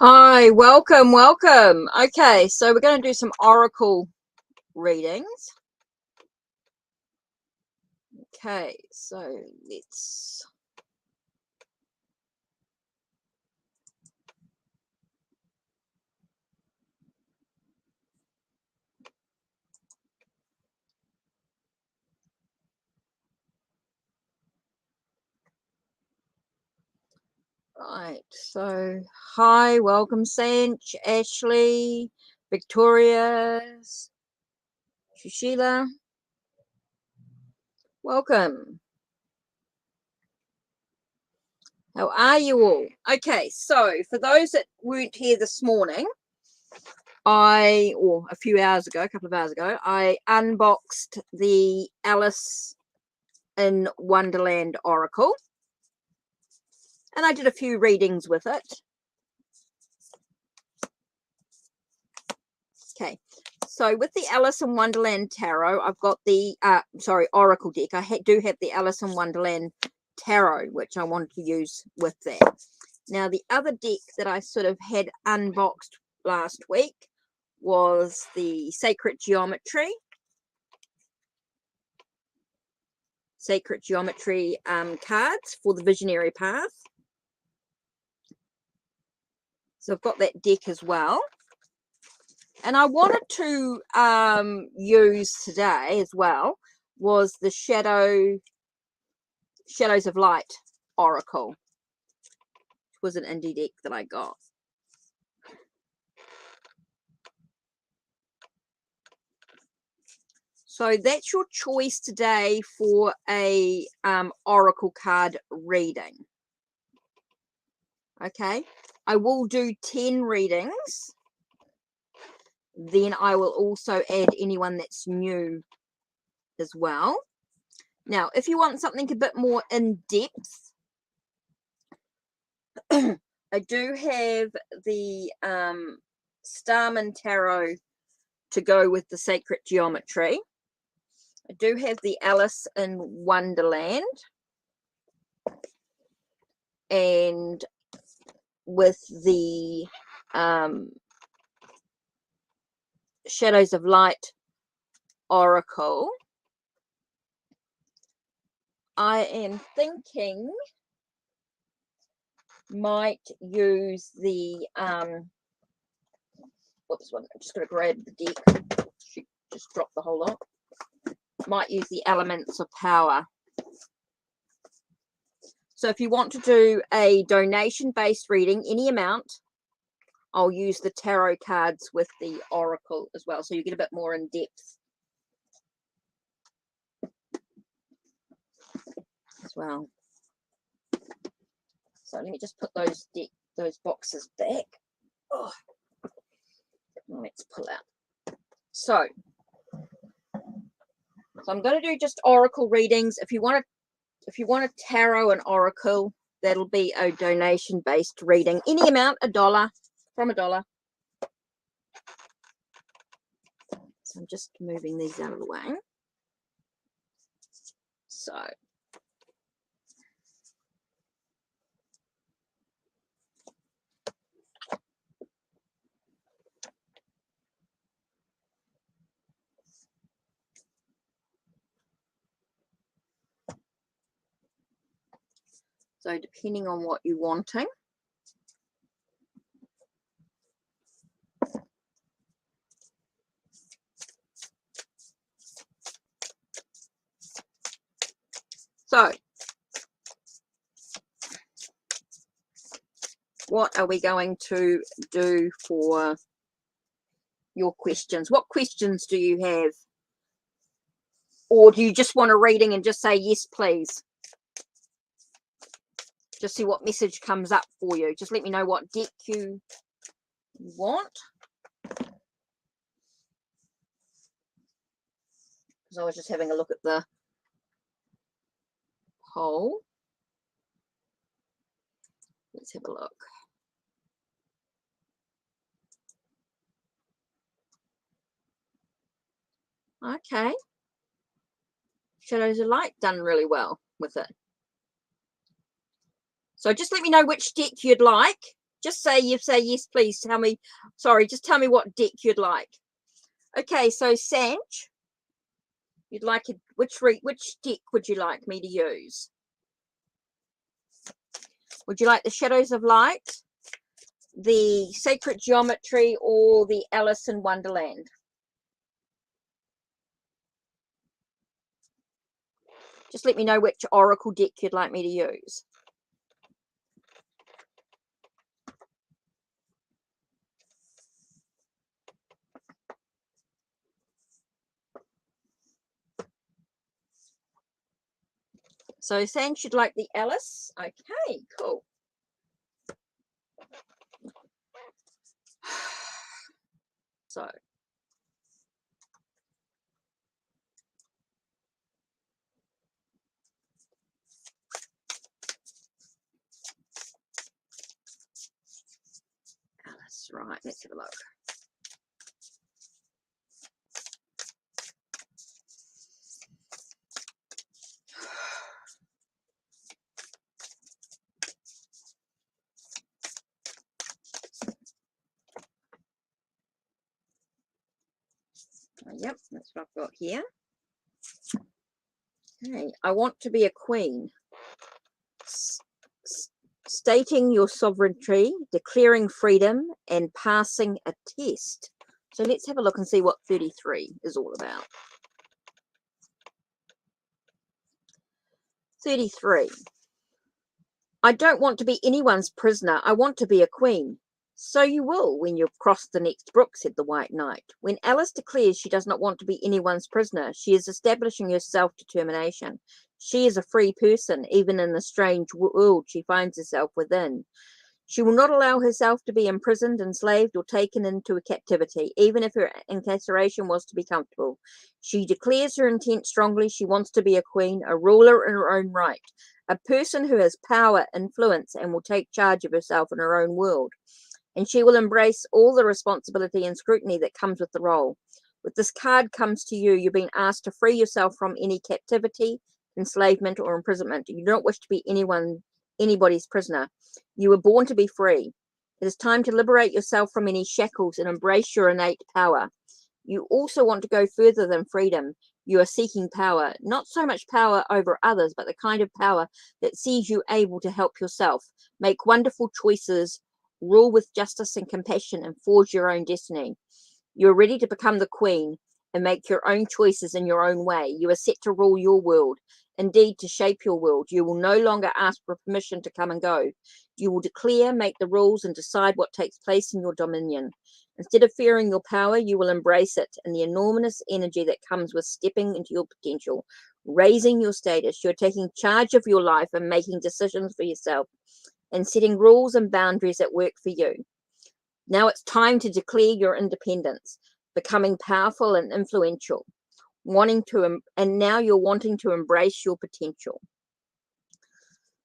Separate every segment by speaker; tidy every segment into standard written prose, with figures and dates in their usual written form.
Speaker 1: Hi, welcome, welcome. Okay, so we're going to do some oracle readings. Okay, so let's... Right, so hi, welcome, Sanch, Ashley, Victoria, Shushila. Welcome. How are you all? Okay, so for those that weren't here this morning, or a few hours ago, a couple of hours ago, I unboxed the Alice in Wonderland Oracle, and I did a few readings with it. Okay, so with the Alice in Wonderland Tarot, I've got the Oracle deck. I do have the Alice in Wonderland Tarot, which I wanted to use with that. Now, the other deck that I sort of had unboxed last week was the Sacred Geometry cards for the Visionary Path. So I've got that deck as well. And I wanted to use today as well was the Shadows of Light Oracle, which was an indie deck that I got. So that's your choice today for a Oracle card reading. Okay, I will do 10 readings. Then I will also add anyone that's new as well. Now, if you want something a bit more in depth, I do have the Starman Tarot to go with the Sacred Geometry. I do have the Alice in Wonderland, and with the Shadows of Light Oracle, I am thinking might use the whoops, I'm just going to grab the deck. She just dropped the whole lot. Might use the Elements of Power. So if you want to do a donation-based reading, any amount, I'll use the tarot cards with the oracle as well, so you get a bit more in depth as well. So let me just put those boxes back. Oh, let's pull out. So I'm going to do just oracle readings. If you want a tarot and oracle, that'll be a donation-based reading. Any amount, $1, from $1. So I'm just moving these out of the way. So depending on what you're wanting. So what are we going to do for your questions? What questions do you have? Or do you just want a reading and just say yes, please? Just see what message comes up for you. Just let me know what deck you want. Because I was just having a look at the poll. Let's have a look. Okay. Shadows of Light done really well with it. So just let me know which deck you'd like, Just say yes, please. Tell me, sorry, just tell me what deck you'd like. Okay, so Sanj, you'd like it, which deck would you like me to use? Would you like the Shadows of Light, the Sacred Geometry, or the Alice in Wonderland? Just let me know which Oracle deck you'd like me to use. So San should like the Alice. Okay, cool. So Alice, right, let's have a look. Yep, that's what I've got here. Okay, I want to be a queen. Stating your sovereignty, declaring freedom, and passing a test. So let's have a look and see what 33 is all about. 33. I don't want to be anyone's prisoner. I want to be a queen. So you will when you've crossed the next brook, said the White Knight. When Alice declares she does not want to be anyone's prisoner, she is establishing her self-determination. She is a free person, even in the strange world she finds herself within. She will not allow herself to be imprisoned, enslaved, or taken into a captivity, even if her incarceration was to be comfortable. She declares her intent strongly. She wants to be a queen, a ruler in her own right, a person who has power, influence, and will take charge of herself in her own world. And she will embrace all the responsibility and scrutiny that comes with the role. With this card comes to you, you've been asked to free yourself from any captivity, enslavement, or imprisonment. You don't wish to be anybody's prisoner. You were born to be free. It is time to liberate yourself from any shackles and embrace your innate power. You also want to go further than freedom. You are seeking power, not so much power over others, but the kind of power that sees you able to help yourself, make wonderful choices, rule with justice and compassion, and forge your own destiny. You are ready to become the queen and make your own choices in your own way. You are set to rule your world, indeed to shape your world. You will no longer ask for permission to come and go. You will declare, make the rules, and decide what takes place in your dominion. Instead of fearing your power, you will embrace it and the enormous energy that comes with stepping into your potential, raising your status. You're taking charge of your life and making decisions for yourself and setting rules and boundaries that work for you. Now it's time to declare your independence, becoming powerful and influential, and now you're wanting to embrace your potential.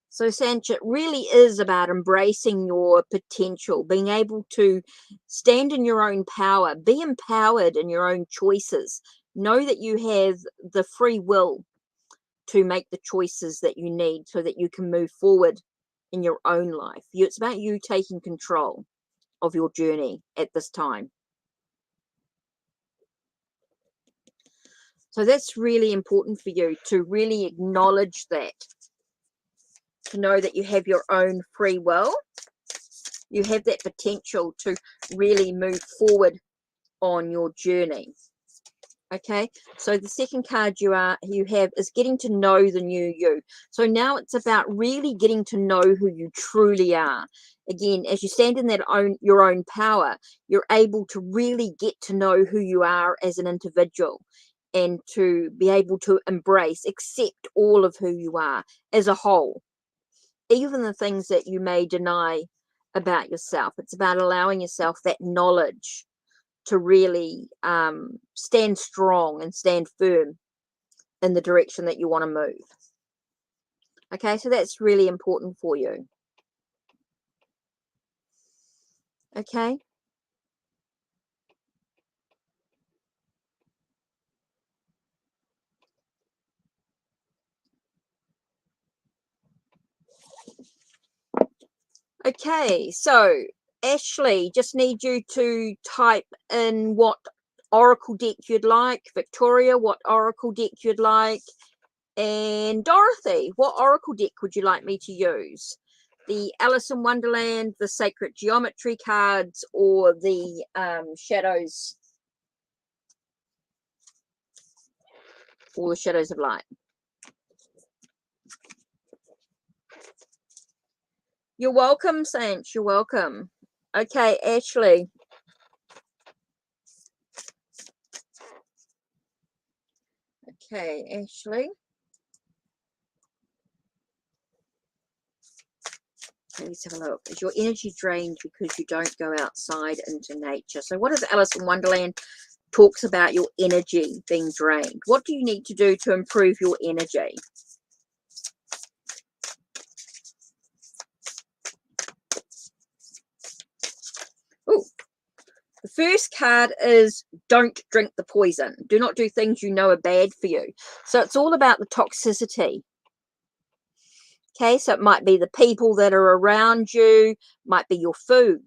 Speaker 1: So Sanch, it really is about embracing your potential, being able to stand in your own power, be empowered in your own choices. Know that you have the free will to make the choices that you need so that you can move forward in your own life. It's about you taking control of your journey at this time. So that's really important for you to really acknowledge that, to know that you have your own free will. You have that potential to really move forward on your journey. Okay, so the second card you have is getting to know the new you. So now it's about really getting to know who you truly are. Again, as you stand in your own power, you're able to really get to know who you are as an individual and to be able to embrace, accept all of who you are as a whole, even the things that you may deny about yourself. It's about allowing yourself that knowledge to really stand strong and stand firm in the direction that you want to move. Okay, so that's really important for you. Okay. Okay, so Ashley, just need you to type in what Oracle deck you'd like. Victoria, what Oracle deck you'd like. And Dorothy, what Oracle deck would you like me to use? The Alice in Wonderland, the Sacred Geometry cards, or the Shadows, or the Shadows of Light? You're welcome, Saints. You're welcome. Okay, Ashley. Okay, Ashley. Let's have a look. Is your energy drained because you don't go outside into nature? So what does Alice in Wonderland talks about your energy being drained? What do you need to do to improve your energy? Oh, the first card is don't drink the poison. Do not do things you know are bad for you. So it's all about the toxicity. Okay, so it might be the people that are around you, might be your food,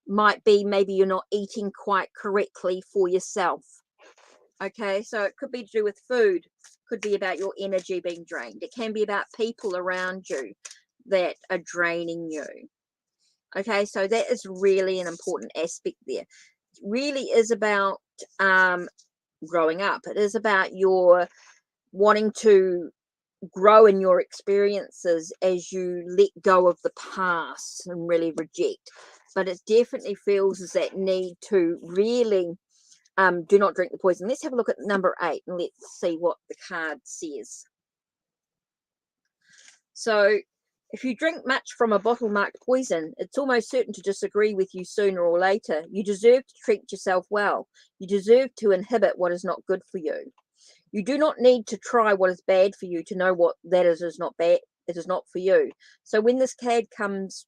Speaker 1: might be maybe you're not eating quite correctly for yourself. Okay, so it could be to do with food, could be about your energy being drained. It can be about people around you that are draining you. Okay, so that is really an important aspect there. It really is about growing up. It is about your wanting to grow in your experiences as you let go of the past and really reject. But it definitely feels as that need to really do not drink the poison. Let's have a look at number 8 and let's see what the card says. So if you drink much from a bottle marked poison, it's almost certain to disagree with you sooner or later. You deserve to treat yourself well. You deserve to inhibit what is not good for you. You do not need to try what is bad for you to know what that is not bad. It is not for you. So when this card comes,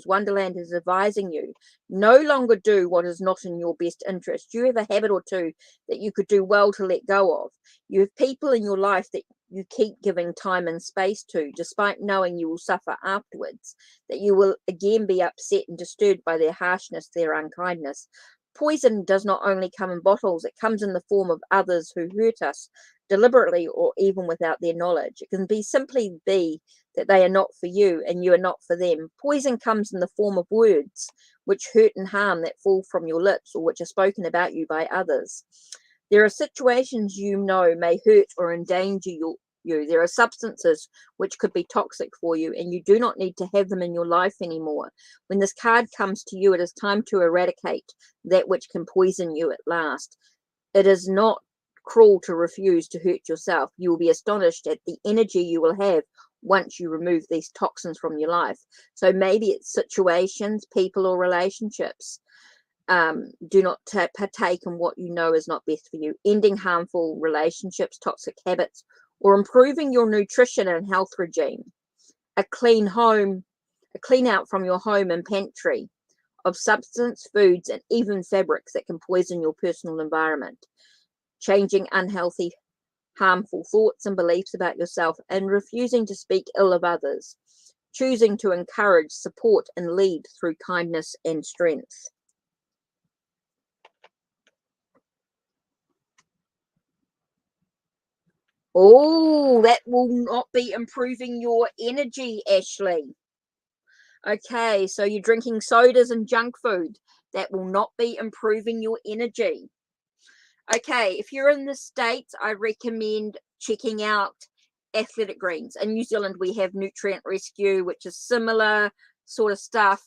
Speaker 1: Wonderland is advising you, no longer do what is not in your best interest. You have a habit or two that you could do well to let go of. You have people in your life that you keep giving time and space to, despite knowing you will suffer afterwards, that you will again be upset and disturbed by their harshness, their unkindness. Poison does not only come in bottles, it comes in the form of others who hurt us deliberately or even without their knowledge. It can simply be that they are not for you and you are not for them. Poison comes in the form of words which hurt and harm that fall from your lips or which are spoken about you by others. There are situations you know may hurt or endanger you. There are substances which could be toxic for you and you do not need to have them in your life anymore. When this card comes to you, it is time to eradicate that which can poison you at last. It is not cruel to refuse to hurt yourself. You will be astonished at the energy you will have once you remove these toxins from your life. So maybe it's situations, people, or relationships. Do not partake in what you know is not best for you. Ending harmful relationships, toxic habits, or improving your nutrition and health regime. A clean home, a clean out from your home and pantry of substance, foods, and even fabrics that can poison your personal environment. Changing unhealthy, harmful thoughts and beliefs about yourself and refusing to speak ill of others. Choosing to encourage, support, and lead through kindness and strength. Oh, that will not be improving your energy, Ashley. Okay, so you're drinking sodas and junk food. That will not be improving your energy. Okay, if you're in the States, I recommend checking out Athletic Greens. In New Zealand, we have Nutrient Rescue, which is similar sort of stuff.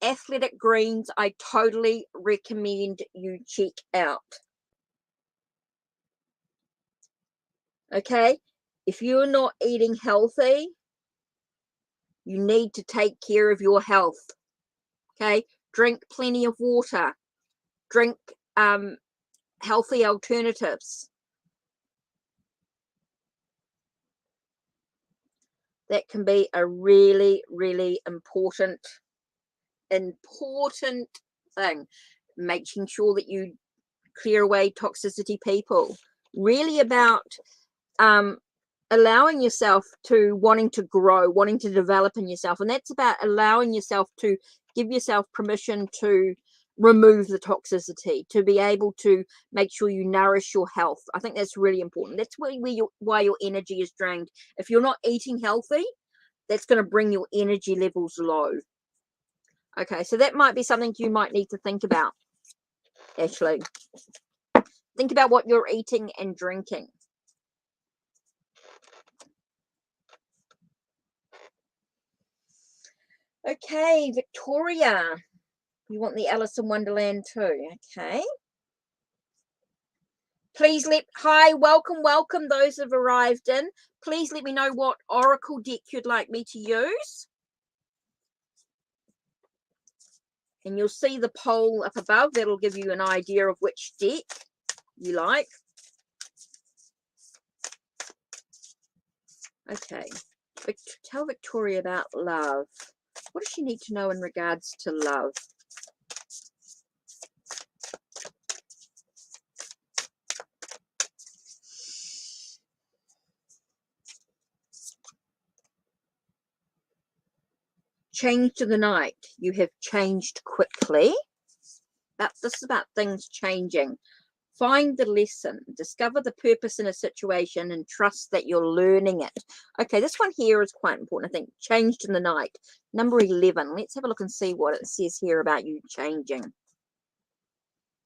Speaker 1: Athletic Greens, I totally recommend you check out. Okay, if you're not eating healthy, you need to take care of your health. Okay, drink plenty of water. Drink healthy alternatives. That can be a really, really important thing. Making sure that you clear away toxicity people. Really about allowing yourself to wanting to grow, wanting to develop in yourself. And that's about allowing yourself to give yourself permission to remove the toxicity, to be able to make sure you nourish your health. I think that's really important. That's why your energy is drained. If you're not eating healthy, that's going to bring your energy levels low. Okay, so that might be something you might need to think about, Ashley. Think about what you're eating and drinking. Okay, Victoria. You want the Alice in Wonderland too, okay? Please hi, welcome those who have arrived in. Please let me know what Oracle deck you'd like me to use. And you'll see the poll up above. That'll give you an idea of which deck you like. Okay, tell Victoria about love. What does she need to know in regards to love? Change to the night. You have changed quickly. This is about things changing. Find the lesson. Discover the purpose in a situation and trust that you're learning it. Okay, this one here is quite important, I think. Changed in the night. Number 11. Let's have a look and see what it says here about you changing.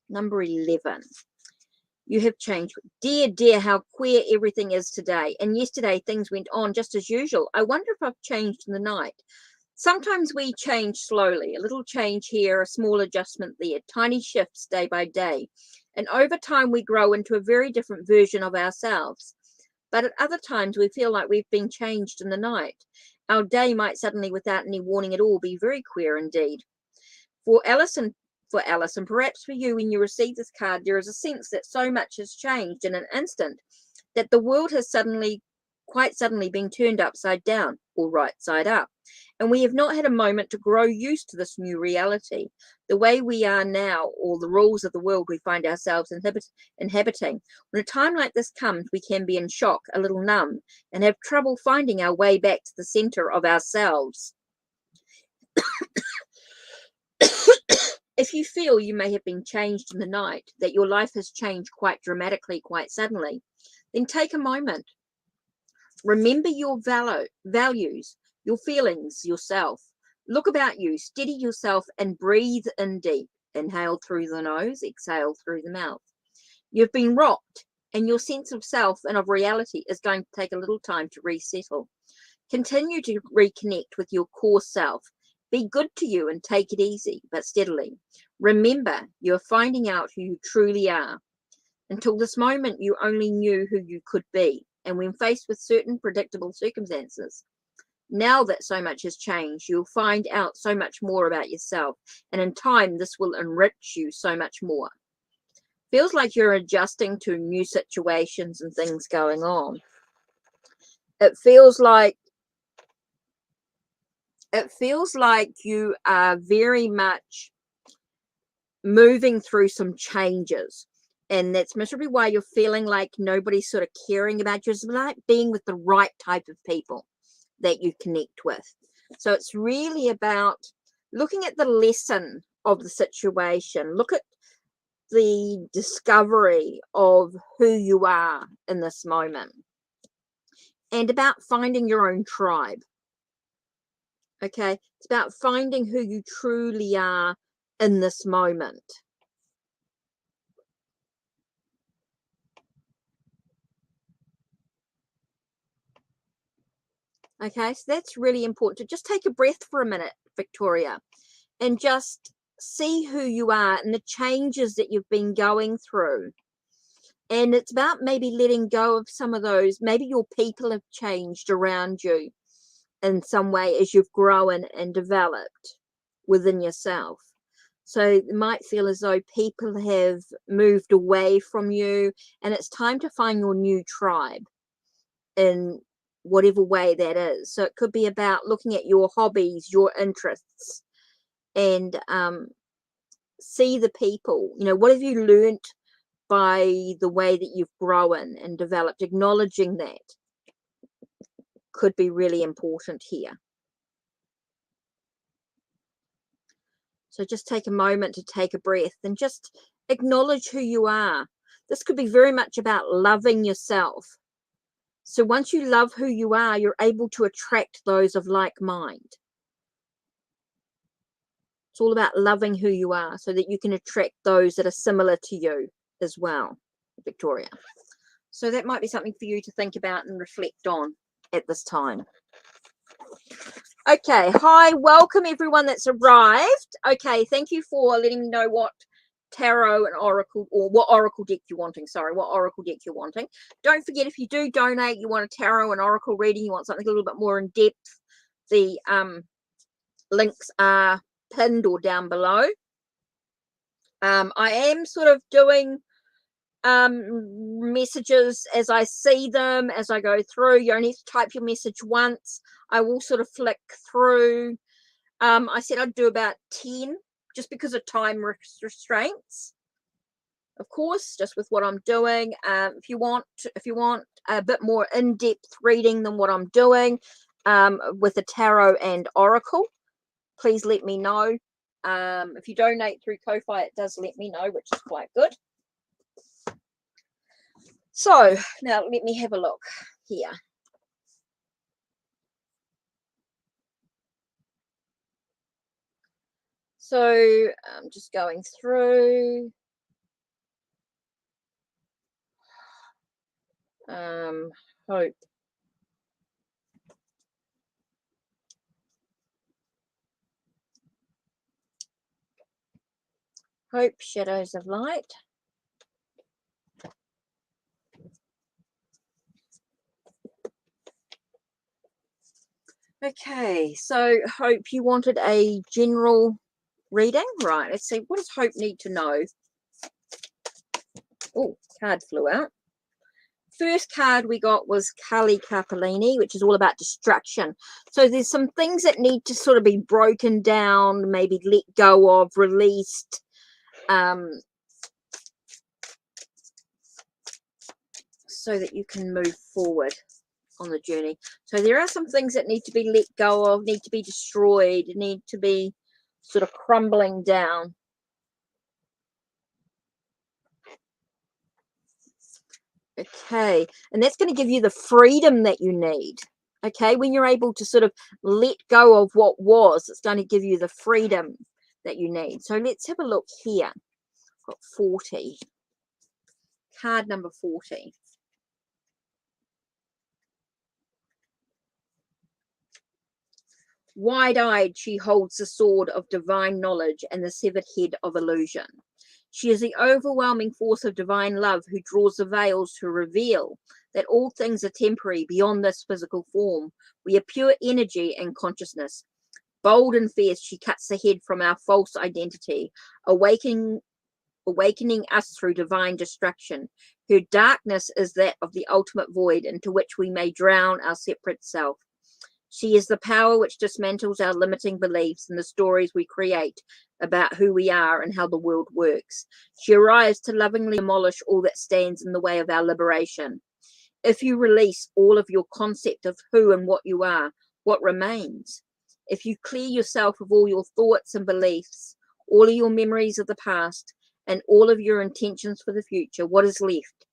Speaker 1: Number 11. You have changed. Dear, how queer everything is today. And yesterday things went on just as usual. I wonder if I've changed in the night. Sometimes we change slowly, a little change here, a small adjustment there, tiny shifts day by day. And over time, we grow into a very different version of ourselves. But at other times, we feel like we've been changed in the night. Our day might suddenly, without any warning at all, be very queer indeed. For Alice, and perhaps for you, when you receive this card, there is a sense that so much has changed in an instant that the world has quite suddenly been turned upside down or right side up. And we have not had a moment to grow used to this new reality, the way we are now, or the rules of the world we find ourselves inhabiting. When a time like this comes, we can be in shock, a little numb, and have trouble finding our way back to the center of ourselves. If you feel you may have been changed in the night, that your life has changed quite dramatically, quite suddenly, then take a moment. Remember your values, your feelings, yourself. Look about you, steady yourself, and breathe in deep. Inhale through the nose, exhale through the mouth. You've been rocked, and your sense of self and of reality is going to take a little time to resettle. Continue to reconnect with your core self. Be good to you and take it easy, but steadily. Remember, you're finding out who you truly are. Until this moment, you only knew who you could be. And when faced with certain predictable circumstances, now that so much has changed, you'll find out so much more about yourself. And in time, this will enrich you so much more. Feels like you're adjusting to new situations and things going on. It feels like you are very much moving through some changes. And that's miserably why you're feeling like nobody's sort of caring about you. It's like being with the right type of people that you connect with. So it's really about looking at the lesson of the situation. Look at the discovery of who you are in this moment. And about finding your own tribe. Okay, it's about finding who you truly are in this moment. Okay, so that's really important. To just take a breath for a minute, Victoria, and just see who you are and the changes that you've been going through. And it's about maybe letting go of some of those. Maybe your people have changed around you in some way as you've grown and developed within yourself. So it might feel as though people have moved away from you, and it's time to find your new tribe in whatever way that is. So it could be about looking at your hobbies, your interests, and see the people. You know, what have you learned by the way that you've grown and developed, acknowledging that. could be really important here. So just take a moment to take a breath and just acknowledge who you are. This could be very much about loving yourself. So once you love who you are, you're able to attract those of like mind. It's all about loving who you are so that you can attract those that are similar to you as well, Victoria. So that might be something for you to think about and reflect on at this time. Okay, hi, welcome everyone that's arrived. Okay, thank you for letting me know what tarot and oracle, or what oracle deck you're wanting. Sorry, what oracle deck you're wanting. Don't forget, if you do donate, you want a tarot and oracle reading, you want something a little bit more in depth, the links are pinned or down below. I am sort of doing messages as I see them, as I go through. You only have to type your message once. I will sort of flick through. I said I'd do about 10 just because of time restraints, of course, just with what I'm doing. If you want a bit more in-depth reading than what I'm doing with the tarot and oracle, please let me know. If you donate through Ko-Fi, it does let me know, which is quite good. So now let me have a look here. So I'm just going through. Hope. Hope, shadows of light. Okay, so Hope, you wanted a general reading, right? Let's see, what does Hope need to know? Oh, card flew out. First card we got was Kali Kapalini, which is all about destruction. So there's some things that need to sort of be broken down, maybe let go of, released. So that you can move forward on the journey. So there are some things that need to be let go of, need to be destroyed, need to be sort of crumbling down. Okay, and that's going to give you the freedom that you need. Okay, when you're able to sort of let go of what was, it's going to give you the freedom that you need. So let's have a look here. I've got 40. Card number 40. Wide-eyed, she holds the sword of divine knowledge and the severed head of illusion. She is the overwhelming force of divine love who draws the veils to reveal that all things are temporary beyond this physical form. We are pure energy and consciousness. Bold and fierce, she cuts the head from our false identity, awakening us through divine destruction. Her darkness is that of the ultimate void into which we may drown our separate self. She is the power which dismantles our limiting beliefs and the stories we create about who we are and how the world works. She arrives to lovingly demolish all that stands in the way of our liberation. If you release all of your concept of who and what you are, what remains? If you clear yourself of all your thoughts and beliefs, all of your memories of the past, and all of your intentions for the future, what is left?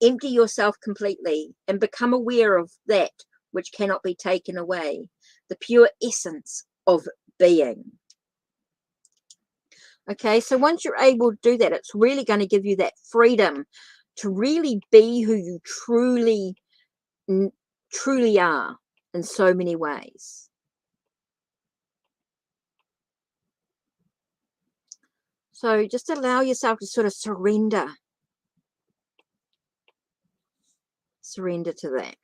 Speaker 1: Empty yourself completely and become aware of that which cannot be taken away, the pure essence of being. Okay, so once you're able to do that, it's really going to give you that freedom to really be who you truly are in so many ways. So just allow yourself to sort of surrender to that.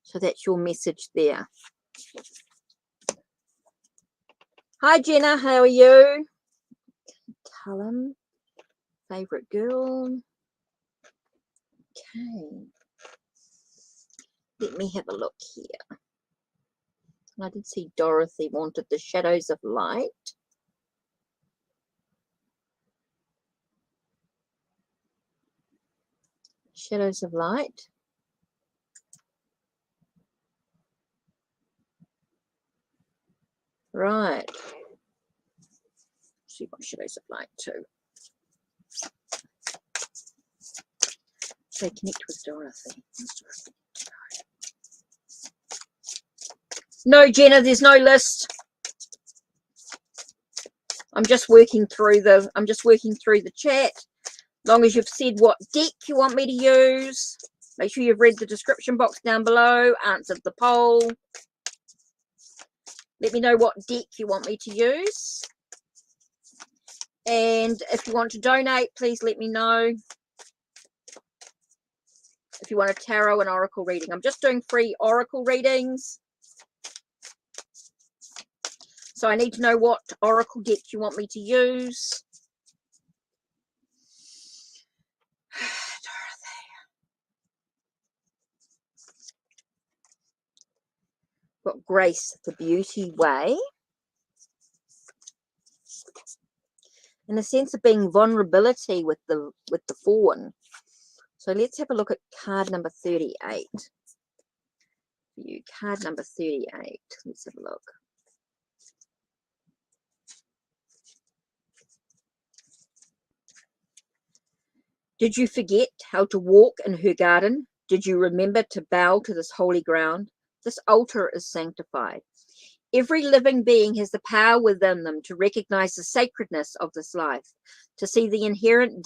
Speaker 1: So that's your message there. Hi, Jenna. How are you? Cullen, favorite girl. Okay. Let me have a look here. I did see Dorothy wanted the shadows of light. Shadows of light. Right. See, what should I supply to? Say connect with Dorothy. No, Jenna, there's no list. I'm just working through the chat. Long as you've said what deck you want me to use. Make sure you've read the description box down below, answered the poll. Let me know what deck you want me to use. And if you want to donate, please let me know. If you want a tarot and oracle reading. I'm just doing free oracle readings. So I need to know what oracle deck you want me to use. Got Grace, the Beauty Way. In a sense of being vulnerability with the fawn. So let's have a look at card number 38. You card number 38. Let's have a look. Did you forget how to walk in her garden? Did you remember to bow to this holy ground? This altar is sanctified. Every living being has the power within them to recognize the sacredness of this life, to see the inherent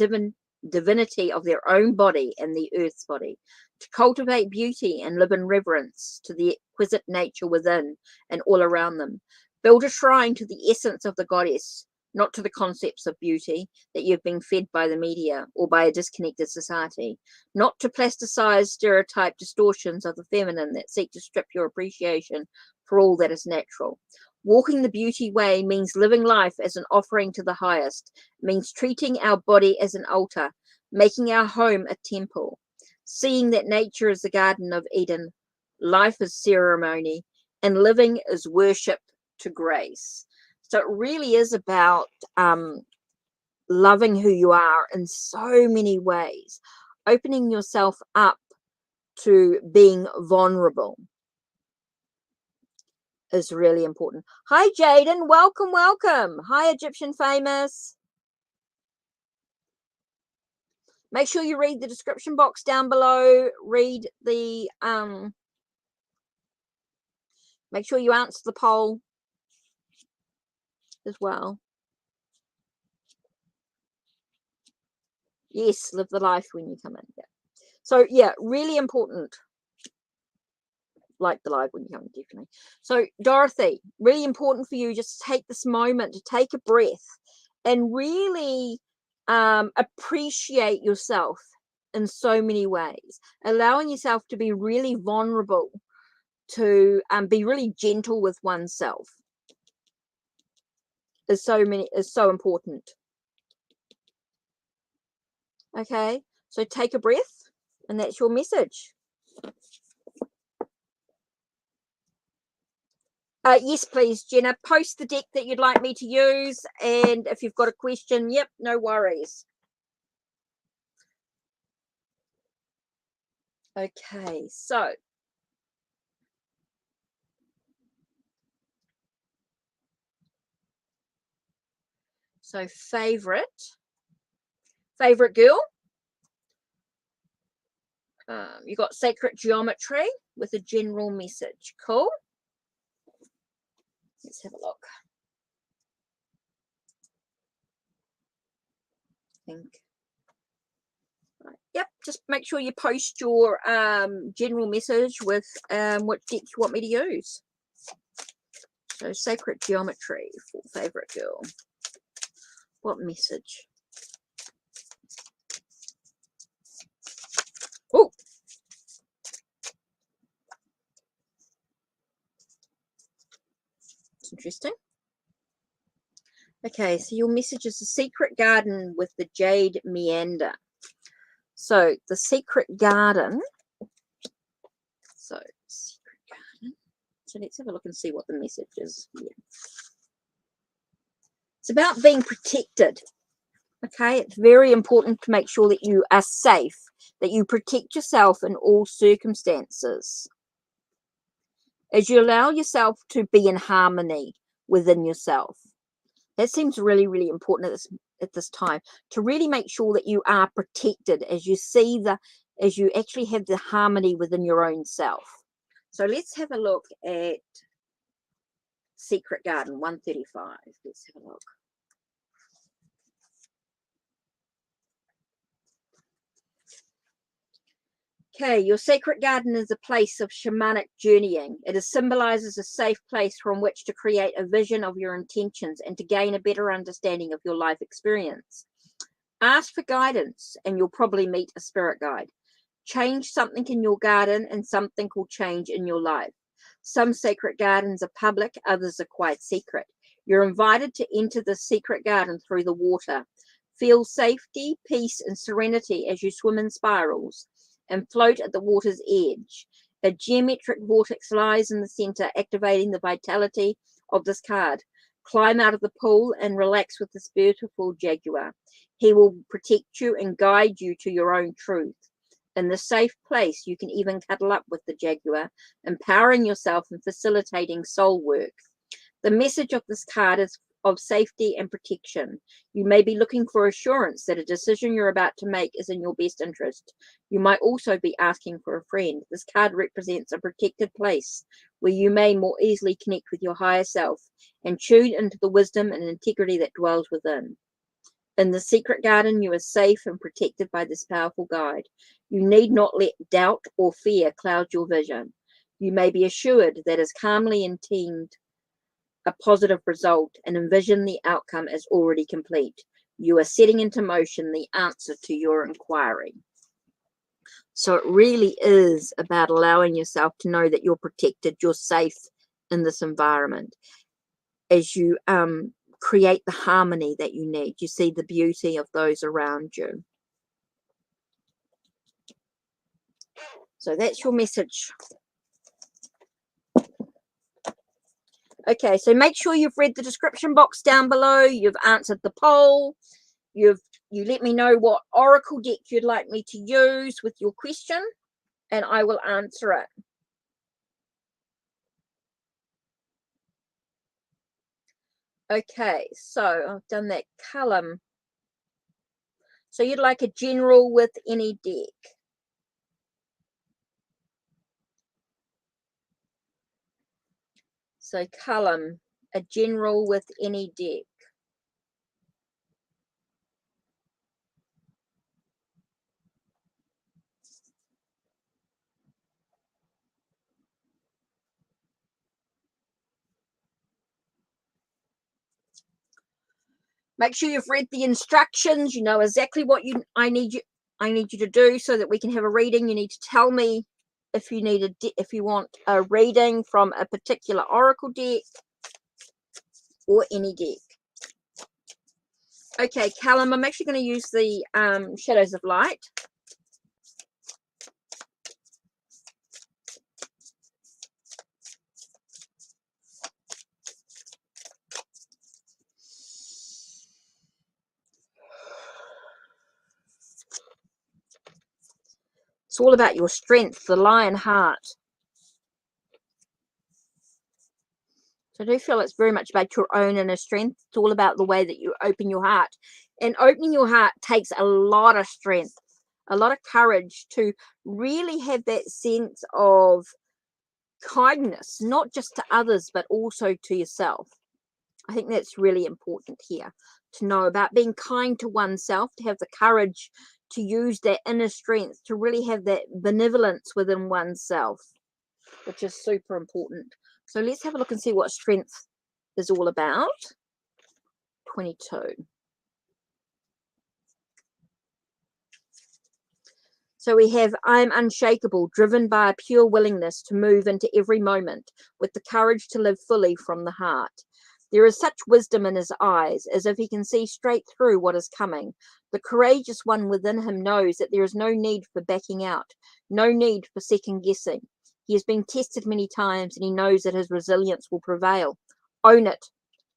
Speaker 1: divinity of their own body and the earth's body, to cultivate beauty and live in reverence to the exquisite nature within and all around them. Build a shrine to the essence of the goddess, not to the concepts of beauty that you've been fed by the media or by a disconnected society, not to plasticize stereotype distortions of the feminine that seek to strip your appreciation for all that is natural. Walking the beauty way means living life as an offering to the highest, means treating our body as an altar, making our home a temple, seeing that nature is the Garden of Eden, life is ceremony, and living is worship to grace. So it really is about loving who you are in so many ways, opening yourself up to being vulnerable is really important. Hi, Jaden. Welcome, welcome. Hi, Egyptian Famous. Make sure you read the description box down below. Read the, make sure you answer the poll as well. Yes, live the life when you come in. Yeah. So, yeah, really important. Like the live when you come in, definitely. So, Dorothy, really important for you just to take this moment to take a breath and really appreciate yourself in so many ways, allowing yourself to be really vulnerable, to be really gentle with oneself is so important. Okay, so take a breath, and that's your message. Yes, please, Jenna, post the deck that you'd like me to use, and if you've got a question, yep, no worries. Okay, so favorite girl. You got sacred geometry with a general message. Cool. Let's have a look. I think. Right. Yep. Just make sure you post your general message with what deck you want me to use. So sacred geometry for favorite girl. What message? Oh. It's interesting. Okay, so your message is the secret garden with the jade meander. So the secret garden. So secret garden. So let's have a look and see what the message is here. It's about being protected. Okay, it's very important to make sure that you are safe, that you protect yourself in all circumstances. As you allow yourself to be in harmony within yourself. That seems really, really important at this time, to really make sure that you are protected as you actually have the harmony within your own self. So let's have a look at Secret Garden 135. Let's have a look. Okay, your sacred garden is a place of shamanic journeying. It symbolizes a safe place from which to create a vision of your intentions and to gain a better understanding of your life experience. Ask for guidance and you'll probably meet a spirit guide. Change something in your garden and something will change in your life. Some sacred gardens are public, others are quite secret. You're invited to enter the secret garden through the water. Feel safety, peace, and serenity as you swim in spirals and float at the water's edge. A geometric vortex lies in the center, activating the vitality of this card. Climb out of the pool and relax with this beautiful jaguar. He will protect you and guide you to your own truth. In this safe place, you can even cuddle up with the jaguar, empowering yourself and facilitating soul work. The message of this card is of safety and protection. You may be looking for assurance that a decision you're about to make is in your best interest. You might also be asking for a friend. This card represents a protected place where you may more easily connect with your higher self and tune into the wisdom and integrity that dwells within. In the secret garden, you are safe and protected by this powerful guide. You need not let doubt or fear cloud your vision. You may be assured that as calmly intend a positive result and envision the outcome as already complete. You are setting into motion the answer to your inquiry. So it really is about allowing yourself to know that you're protected, you're safe in this environment. As you create the harmony that you need, you see the beauty of those around you. So that's your message. Okay, so make sure you've read the description box down below. You've answered the poll. You let me know what oracle deck you'd like me to use with your question, and I will answer it. Okay, so I've done that column. So you'd like a general with any deck. So column, a general with any deck. Make sure you've read the instructions. You know exactly what I need you to do so that we can have a reading. You need to tell me if you want a reading from a particular oracle deck or any deck. Okay, Callum, I'm actually going to use the Shadows of Light. It's all about your strength, the lion heart. So I do feel it's very much about your own inner strength. It's all about the way that you open your heart. And opening your heart takes a lot of strength, a lot of courage to really have that sense of kindness, not just to others, but also to yourself. I think that's really important here, to know about being kind to oneself, to have the courage to use that inner strength, to really have that benevolence within oneself, which is super important. So let's have a look and see what strength is all about. 22. So we have, I am unshakable, driven by a pure willingness to move into every moment with the courage to live fully from the heart. There is such wisdom in his eyes, as if he can see straight through what is coming. The courageous one within him knows that there is no need for backing out, no need for second guessing. He has been tested many times and he knows that his resilience will prevail. Own it.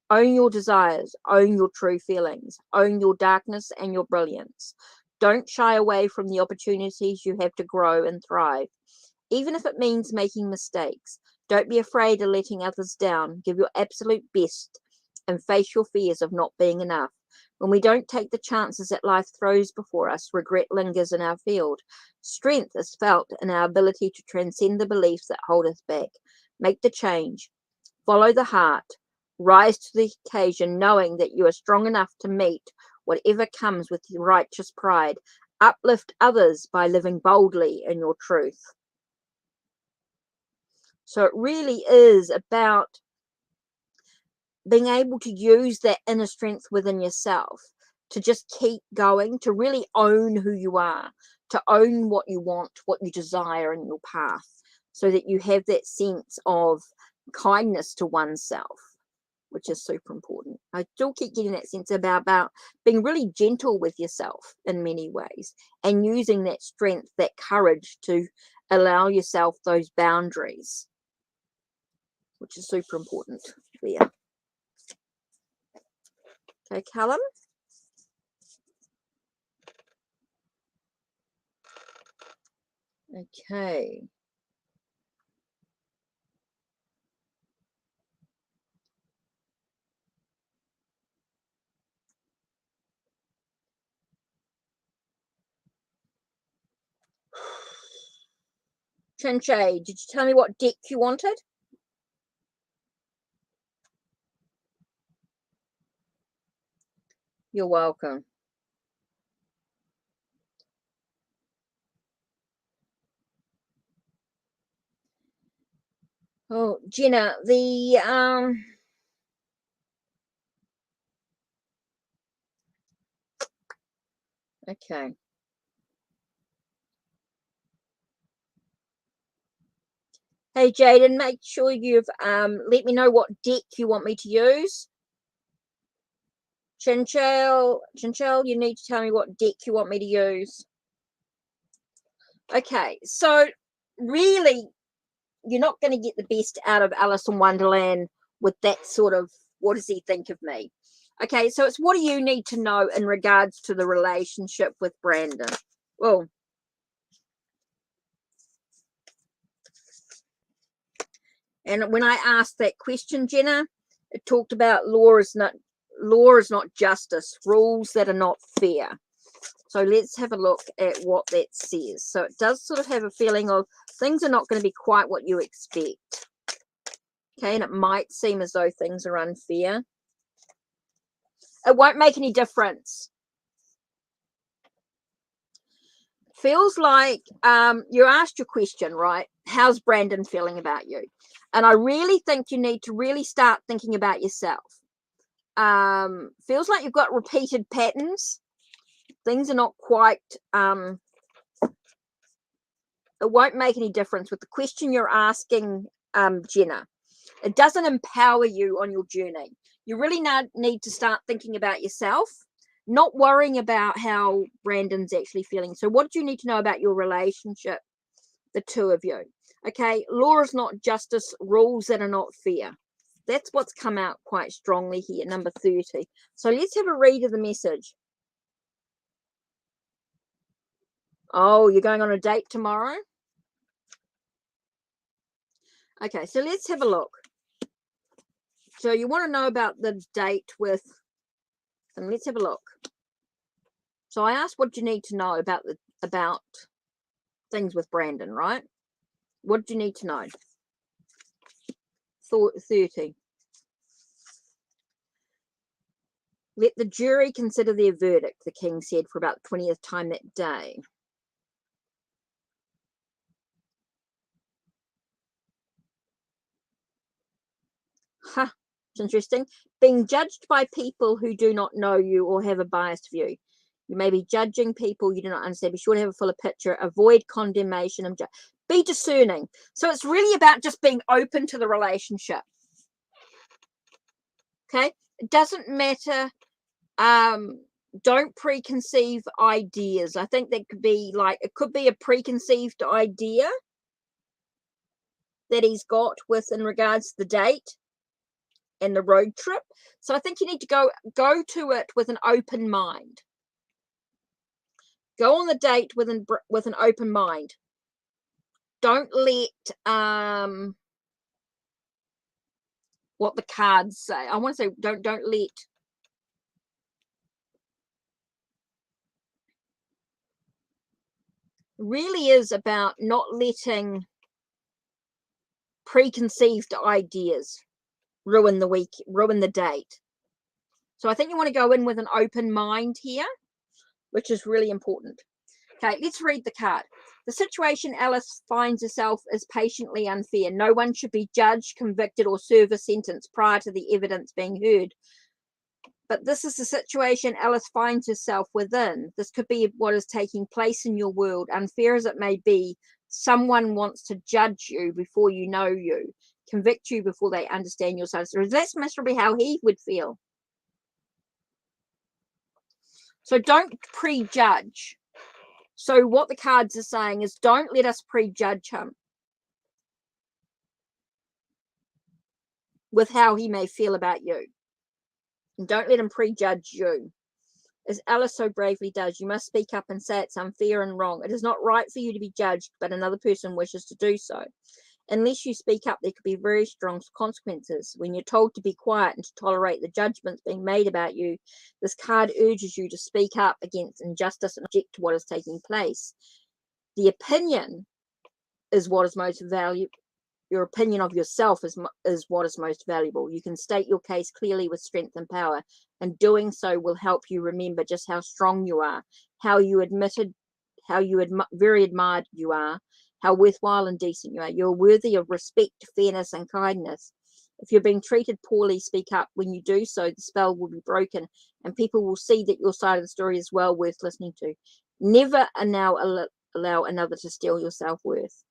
Speaker 1: Own your desires. Own your true feelings. Own your darkness and your brilliance. Don't shy away from the opportunities you have to grow and thrive. Even if it means making mistakes, Don't be afraid of letting others down. Give your absolute best and face your fears of not being enough. When we don't take the chances that life throws before us, regret lingers in our field. Strength is felt in our ability to transcend the beliefs that hold us back. Make the change. Follow the heart. Rise to the occasion, knowing that you are strong enough to meet whatever comes with righteous pride. Uplift others by living boldly in your truth. So it really is about being able to use that inner strength within yourself to just keep going, to really own who you are, to own what you want, what you desire in your path, so that you have that sense of kindness to oneself, which is super important. I still keep getting that sense about being really gentle with yourself in many ways, and using that strength, that courage to allow yourself those boundaries, which is super important there. Okay, Callum. Okay. Chinche, did you tell me what deck you wanted? You're welcome. Oh, Jenna, okay. Hey, Jaden, make sure you've let me know what deck you want me to use. Chinchell, you need to tell me what deck you want me to use. Okay, so really, you're not going to get the best out of Alice in Wonderland with that sort of, what does he think of me? Okay, so it's what do you need to know in regards to the relationship with Brandon? Well, and when I asked that question, Jenna, it talked about law is not justice, rules that are not fair. So let's have a look at what that says. So it does sort of have a feeling of things are not going to be quite what you expect. Okay, and it might seem as though things are unfair. It won't make any difference. Feels like you asked your question, right? How's Brandon feeling about you? And I really think you need to really start thinking about yourself. Feels like you've got repeated patterns. Things are not quite it won't make any difference with the question you're asking, Jenna. It doesn't empower you on your journey. You really need to start thinking about yourself, not worrying about how Brandon's actually feeling. So what do you need to know about your relationship, the two of you? Okay, law is not justice, rules that are not fair. That's what's come out quite strongly here, number 30. So let's have a read of the message. Oh, you're going on a date tomorrow? Okay, so let's have a look. So you want to know about the date with, and let's have a look. So I asked what do you need to know about things with Brandon, right? What do you need to know? 30. Let the jury consider their verdict, the king said for about the 20th time that day. Huh, it's interesting. Being judged by people who do not know you or have a biased view. You may be judging people you do not understand. Be sure to have a fuller picture. Avoid condemnation and be discerning. So it's really about just being open to the relationship. Okay, it doesn't matter. Don't preconceive ideas. I think that could be like, it could be a preconceived idea that he's got with in regards to the date and the road trip. So I think you need to go to it with an open mind. Go on the date with an open mind. Don't let what the cards say. I want to say don't let really is about not letting preconceived ideas ruin the week, ruin the date. So I think you want to go in with an open mind here, which is really important. Okay, let's read the card. The situation Alice finds herself is patiently unfair. No one should be judged, convicted, or serve a sentence prior to the evidence being heard. But this is the situation Alice finds herself within. This could be what is taking place in your world. Unfair as it may be, someone wants to judge you before you know you, convict you before they understand your side of the story. That's miserably how he would feel. So don't prejudge. So what the cards are saying is don't let us prejudge him with how he may feel about you. And don't let him prejudge you. As Alice so bravely does, you must speak up and say it's unfair and wrong. It is not right for you to be judged, but another person wishes to do so. Unless you speak up, there could be very strong consequences. When you're told to be quiet and to tolerate the judgments being made about you, this card urges you to speak up against injustice and object to what is taking place. The opinion is what is most valuable. Your opinion of yourself is what is most valuable. You can state your case clearly with strength and power, and doing so will help you remember just how strong you are, how very admired you are, how worthwhile and decent you are. You're worthy of respect, fairness, and kindness. If you're being treated poorly, speak up. When you do so, the spell will be broken, and people will see that your side of the story is well worth listening to. Never allow another to steal your self-worth.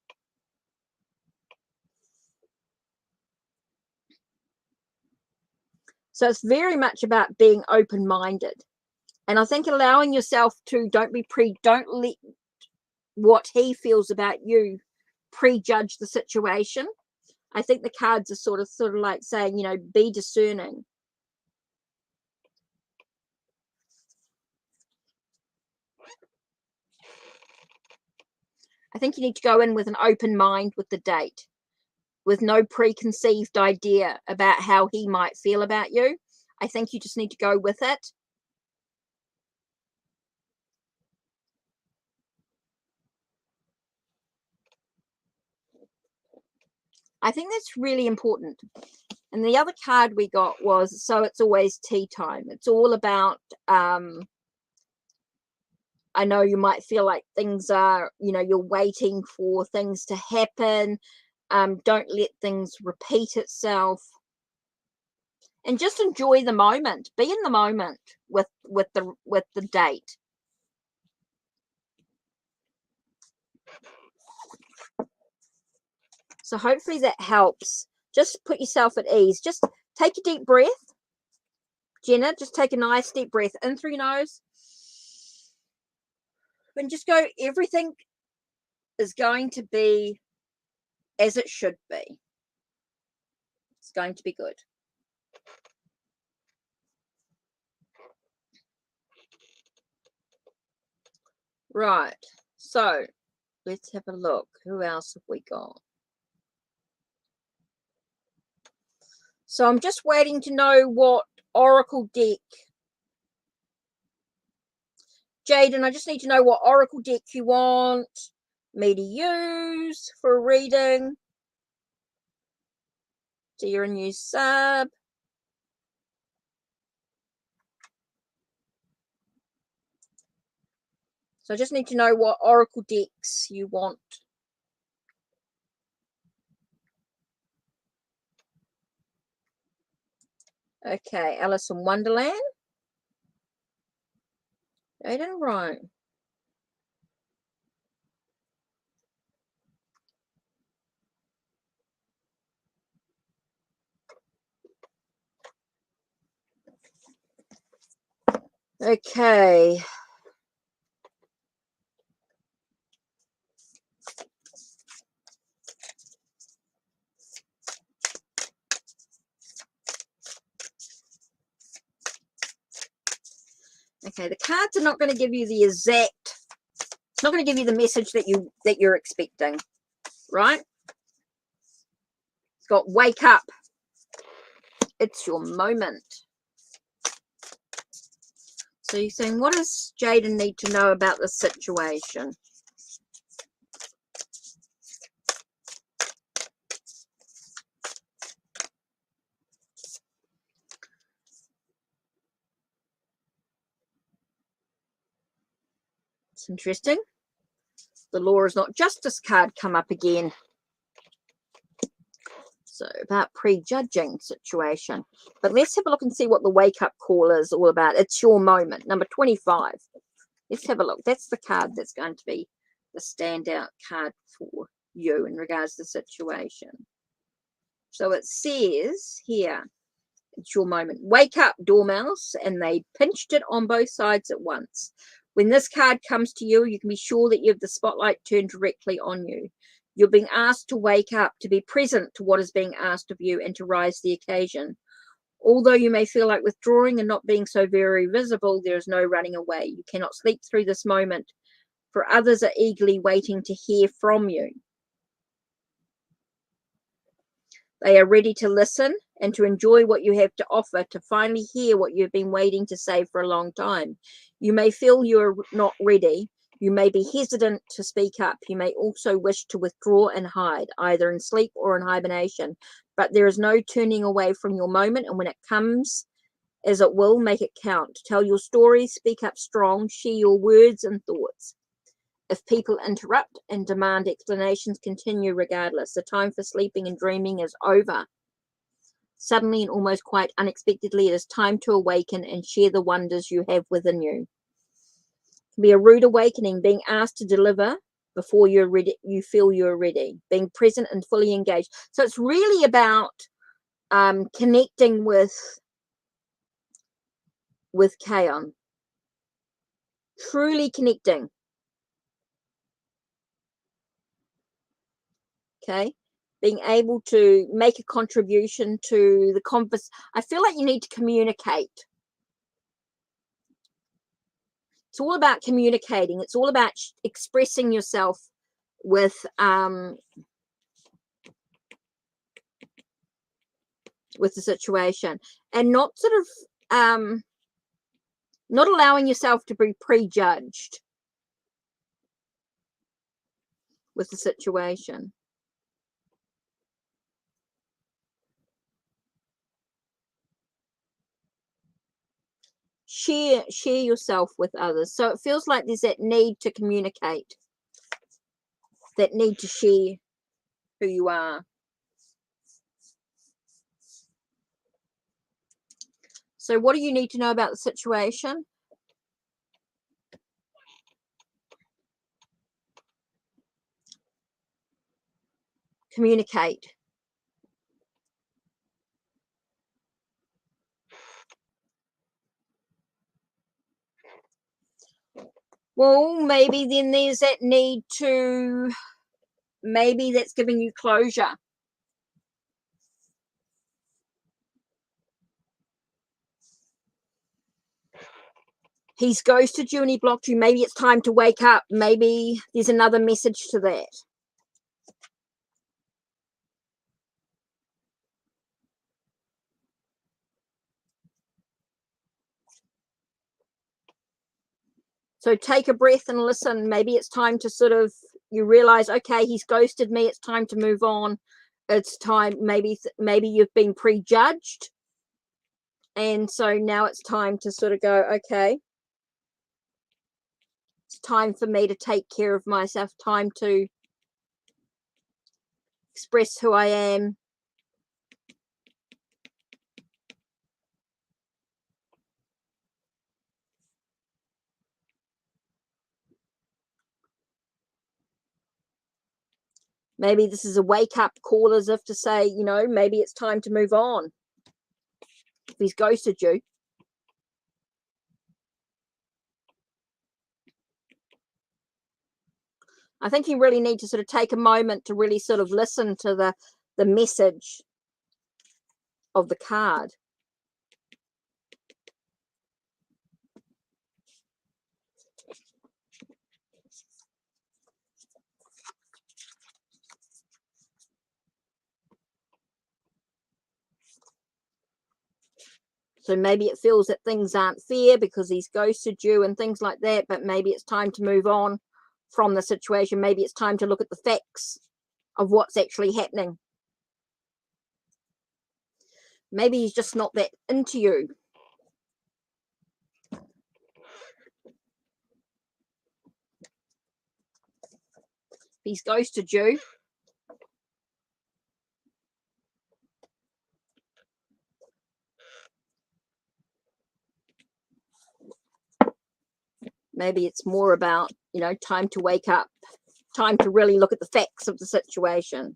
Speaker 1: So it's very much about being open-minded. And I think allowing yourself to don't let what he feels about you prejudge the situation. I think the cards are sort of like saying, you know, be discerning. I think you need to go in with an open mind with the date, with no preconceived idea about how he might feel about you. I think you just need to go with it. I think that's really important. And the other card we got was, so it's always tea time. It's all about, I know you might feel like things are, you know, you're waiting for things to happen. Don't let things repeat itself. And just enjoy the moment. Be in the moment with the date. So hopefully that helps. Just put yourself at ease. Just take a deep breath. Jenna, just take a nice deep breath in through your nose. And just go, everything is going to be as it should be. It's going to be good. Right. So let's have a look. Who else have we got? So I'm just waiting to know what Oracle deck. Jaden, I just need to know what Oracle deck you want me to use for a reading. So you're a new sub. So I just need to know what Oracle decks you want. Okay, Alice in Wonderland. Jaden, right. Okay. Okay, the cards are not going to give you the exact, it's not going to give you the message that you're expecting, right? It's got wake up. It's your moment. So you're saying, what does Jaden need to know about the situation? It's interesting. The law is not justice card come up again. So about prejudging situation. But let's have a look and see what the wake-up call is all about. It's your moment. Number 25. Let's have a look. That's the card that's going to be the standout card for you in regards to the situation. So it says here, it's your moment. Wake up, Dormouse. And they pinched it on both sides at once. When this card comes to you, you can be sure that you have the spotlight turned directly on you. You're being asked to wake up, to be present to what is being asked of you, and to rise to the occasion. Although you may feel like withdrawing and not being so very visible, there is no running away. You cannot sleep through this moment, for others are eagerly waiting to hear from you. They are ready to listen and to enjoy what you have to offer, to finally hear what you've been waiting to say for a long time. You may feel you are not ready. You may be hesitant to speak up. You may also wish to withdraw and hide, either in sleep or in hibernation. But there is no turning away from your moment, and when it comes, as it will, make it count. Tell your story, speak up strong, share your words and thoughts. If people interrupt and demand explanations, continue regardless. The time for sleeping and dreaming is over. Suddenly and almost quite unexpectedly, it is time to awaken and share the wonders you have within you. It can be a rude awakening, being asked to deliver before you're ready. You feel you're ready, being present and fully engaged. So it's really about connecting with Kaon, truly connecting. Okay, being able to make a contribution to the converse. I feel like you need to communicate. It's all about communicating. It's all about expressing yourself with the situation, and not sort of not allowing yourself to be prejudged with the situation. Share yourself with others. So it feels like there's that need to communicate, that need to share who you are. So what do you need to know about the situation? Communicate. Well, maybe then there's that need to, maybe that's giving you closure. He's ghosted you and he blocked you. Maybe it's time to wake up. Maybe there's another message to that. So take a breath and listen. Maybe it's time to sort of, you realize, okay, he's ghosted me. It's time to move on. It's time, maybe you've been prejudged. And so now it's time to sort of go, okay, it's time for me to take care of myself. Time to express who I am. Maybe this is a wake-up call, as if to say, you know, maybe it's time to move on. If he's ghosted you. I think you really need to sort of take a moment to really sort of listen to the message of the card. So maybe it feels that things aren't fair because he's ghosted you and things like that, but maybe it's time to move on from the situation. Maybe it's time to look at the facts of what's actually happening. Maybe he's just not that into you. He's ghosted you. Maybe it's more about, you know, time to wake up, time to really look at the facts of the situation.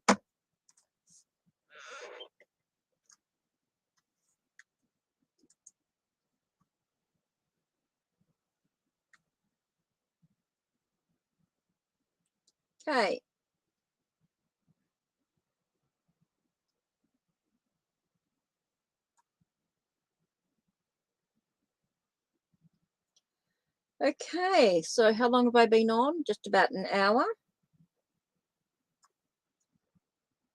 Speaker 1: Okay. Okay, so how long have I been on? Just about an hour.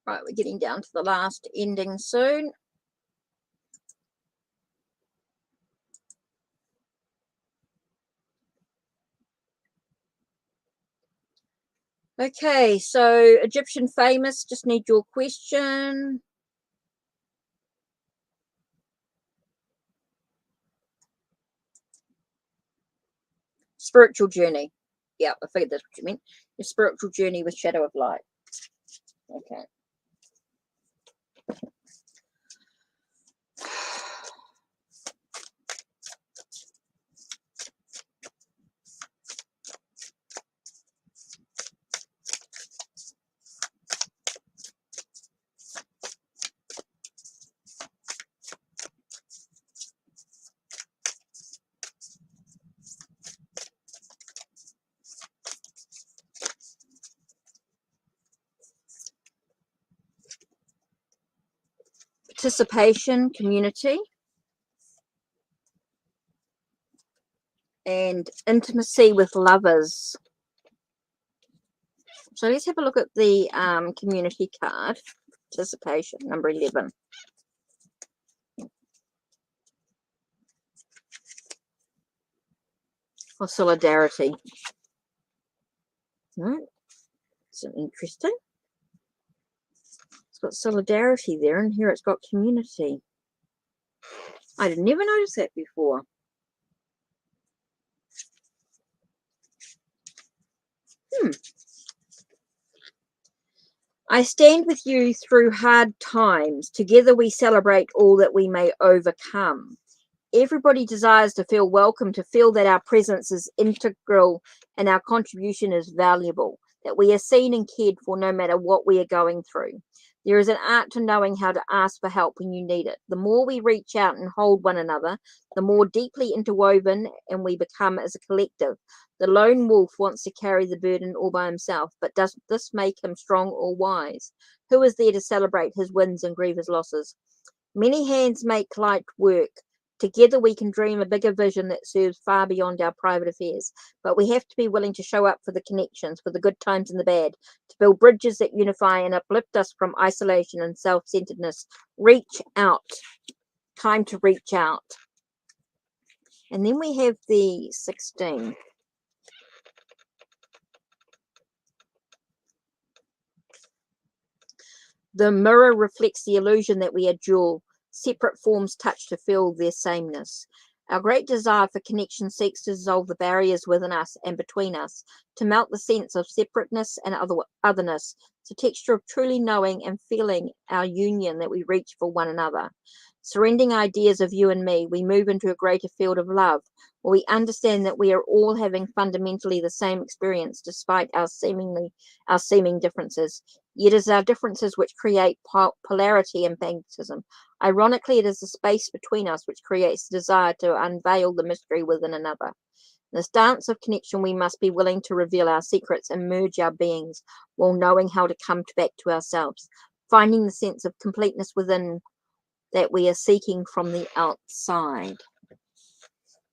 Speaker 1: Right, we're getting down to the last ending soon. Okay, so Egyptian famous, just need your question. Spiritual journey. Yeah, I figured that's what you meant. Your spiritual journey with Shadow of Light. Okay. Participation, community, and intimacy with lovers. So let's have a look at the community card. Participation, number 11. Or solidarity. Right. It's interesting. It's got solidarity there, and here it's got community. I'd never noticed that before. I stand with you through hard times. Together we celebrate all that we may overcome. Everybody desires to feel welcome, to feel that our presence is integral and our contribution is valuable, that we are seen and cared for no matter what we are going through. There is an art to knowing how to ask for help when you need it. The more we reach out and hold one another, the more deeply interwoven and we become as a collective. The lone wolf wants to carry the burden all by himself, but does this make him strong or wise? Who is there to celebrate his wins and grieve his losses? Many hands make light work. Together we can dream a bigger vision that serves far beyond our private affairs. But we have to be willing to show up for the connections, for the good times and the bad, to build bridges that unify and uplift us from isolation and self-centeredness. Reach out. Time to reach out. And then we have the 16. The mirror reflects the illusion that we are dual. Separate forms touch to feel their sameness. Our great desire for connection seeks to dissolve the barriers within us and between us, to melt the sense of separateness and otherness. It's a texture of truly knowing and feeling our union that we reach for one another. Surrendering ideas of you and me, we move into a greater field of love, where we understand that we are all having fundamentally the same experience despite our seeming differences. Yet it is our differences which create polarity and magnetism. Ironically, it is the space between us which creates the desire to unveil the mystery within another. In this dance of connection, we must be willing to reveal our secrets and merge our beings while knowing how to come back to ourselves, finding the sense of completeness within that we are seeking from the outside.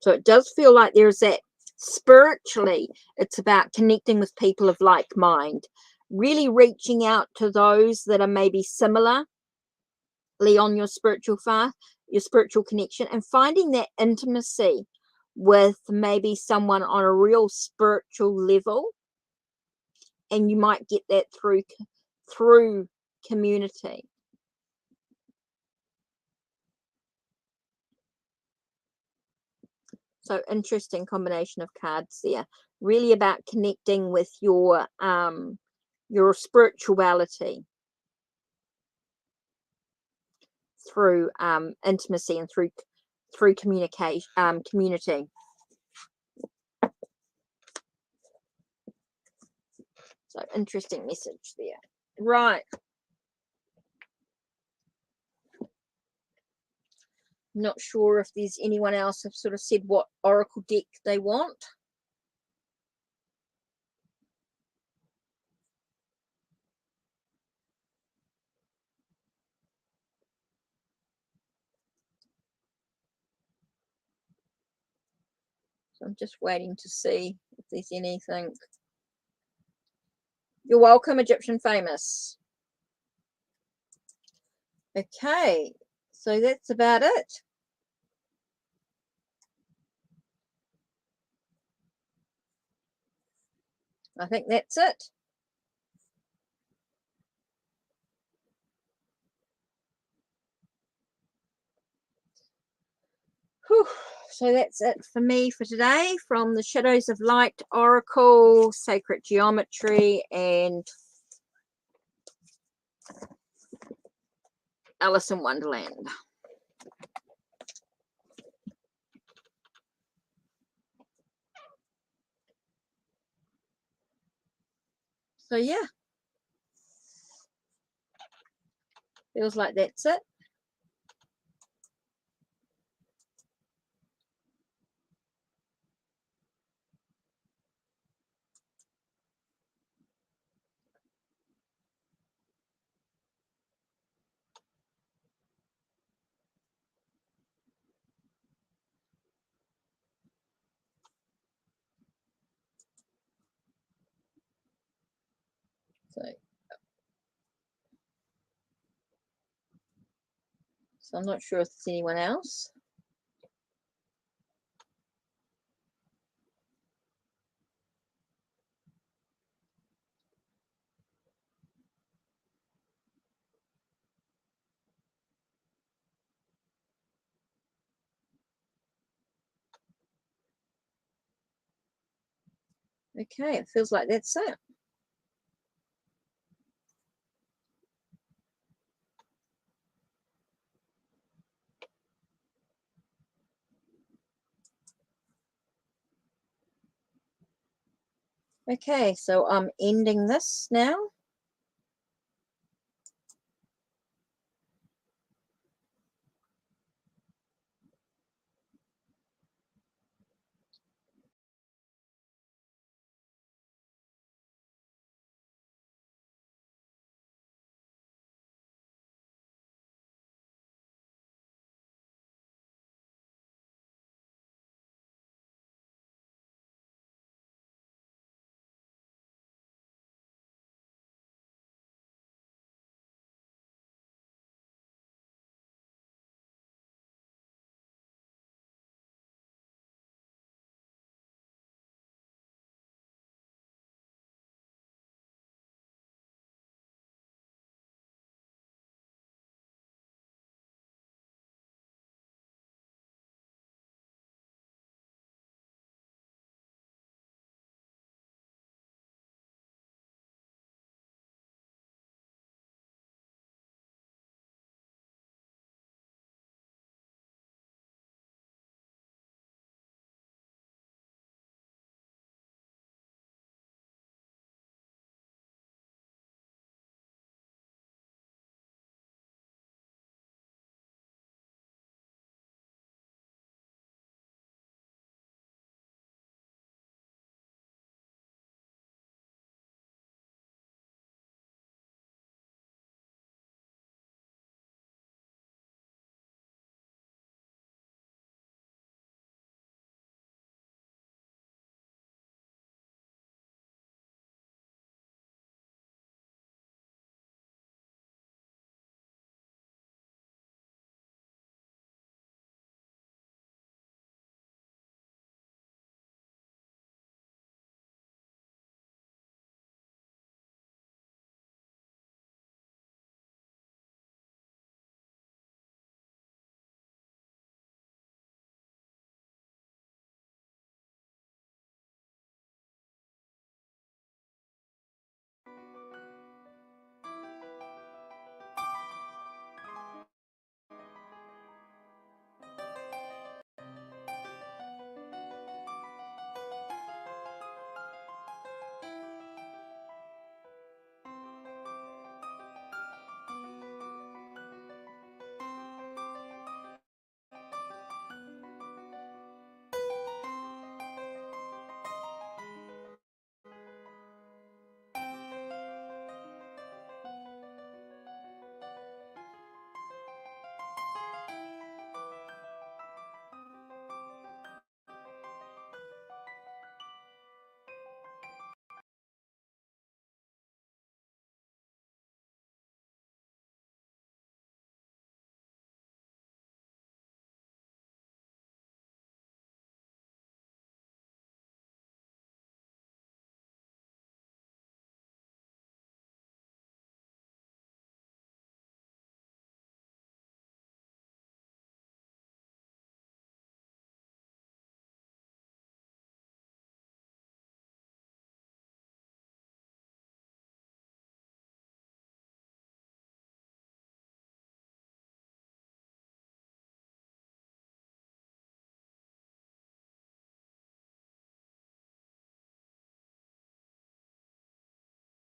Speaker 1: So it does feel like there's that spiritually, it's about connecting with people of like mind, really reaching out to those that are maybe similarly on your spiritual path, your spiritual connection, and finding that intimacy with maybe someone on a real spiritual level. And you might get that through community. So interesting combination of cards there. Really about connecting with your spirituality through intimacy and through communication, community. So interesting message there. Right. Not sure if there's anyone else have sort of said what oracle deck they want. So I'm just waiting to see if there's anything. You're welcome, Egyptian Famous. Okay, so that's about it. I think that's it. Whew. So that's it for me for today from the Shadows of Light Oracle, Sacred Geometry, and Alice in Wonderland. So yeah, feels like that's it. So I'm not sure if there's anyone else. Okay, it feels like that's it. Okay, so I'm ending this now.